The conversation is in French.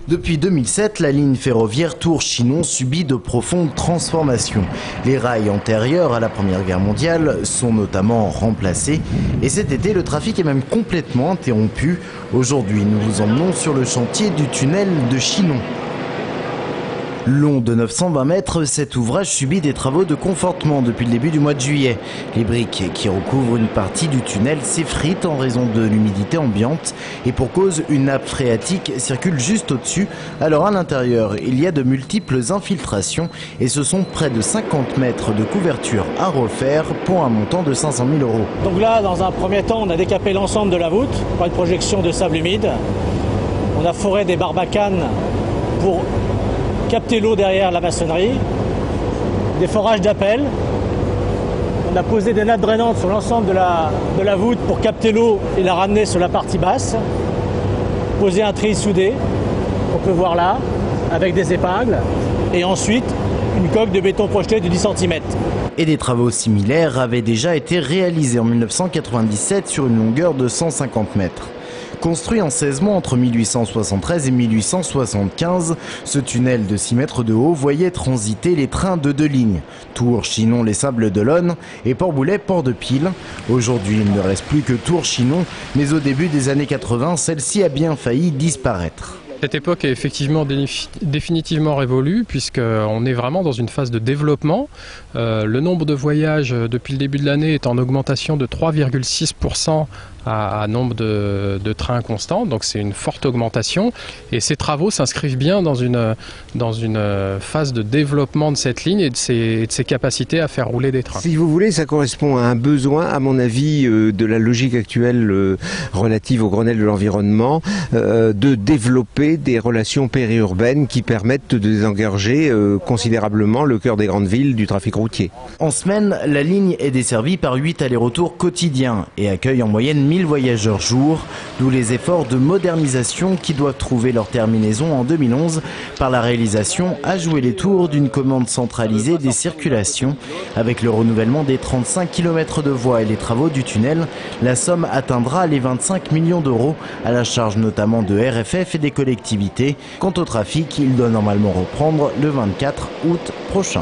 Depuis 2007, la ligne ferroviaire Tours-Chinon subit de profondes transformations. Les rails antérieurs à la Première Guerre mondiale sont notamment remplacés et cet été, le trafic est même complètement interrompu. Aujourd'hui, nous vous emmenons sur le chantier du tunnel de Chinon. Long de 920 mètres, cet ouvrage subit des travaux de confortement depuis le début du mois de juillet. Les briques qui recouvrent une partie du tunnel s'effritent en raison de l'humidité ambiante et pour cause, une nappe phréatique circule juste au-dessus. Alors à l'intérieur, il y a de multiples infiltrations et ce sont près de 50 mètres de couverture à refaire pour un montant de 500 000 €. Donc là, dans un premier temps, on a décapé l'ensemble de la voûte par une projection de sable humide. On a foré des barbacanes pour capter l'eau derrière la maçonnerie, des forages d'appel. On a posé des nappes drainantes sur l'ensemble de la voûte pour capter l'eau et la ramener sur la partie basse. Poser un treillis soudé, on peut voir là, avec des épingles. Et ensuite, une coque de béton projeté de 10 cm. Et des travaux similaires avaient déjà été réalisés en 1997 sur une longueur de 150 mètres. Construit en 16 mois entre 1873 et 1875, ce tunnel de 6 mètres de haut voyait transiter les trains de 2 lignes, Tours-Chinon, les Sables-d'Olonne et Port-Boulet-Port-de-Pile. Aujourd'hui, il ne reste plus que Tours-Chinon, mais au début des années 80, celle-ci a bien failli disparaître. Cette époque est effectivement définitivement révolue puisqu'on est vraiment dans une phase de développement. Le nombre de voyages depuis le début de l'année est en augmentation de 3,6% à nombre de trains constants, donc c'est une forte augmentation et ces travaux s'inscrivent bien dans une phase de développement de cette ligne et de ses capacités à faire rouler des trains. Si vous voulez, ça correspond à un besoin, à mon avis, de la logique actuelle relative au Grenelle de l'environnement, de développer des relations périurbaines qui permettent de désengorger considérablement le cœur des grandes villes du trafic routier. En semaine, la ligne est desservie par 8 allers-retours quotidiens et accueille en moyenne 1000 voyageurs jour, d'où les efforts de modernisation qui doivent trouver leur terminaison en 2011 par la réalisation à jouer les tours d'une commande centralisée des circulations. Avec le renouvellement des 35 km de voies et les travaux du tunnel, la somme atteindra les 25 millions d'euros à la charge notamment de RFF et des collectivités. Quant au trafic, il doit normalement reprendre le 24 août prochain.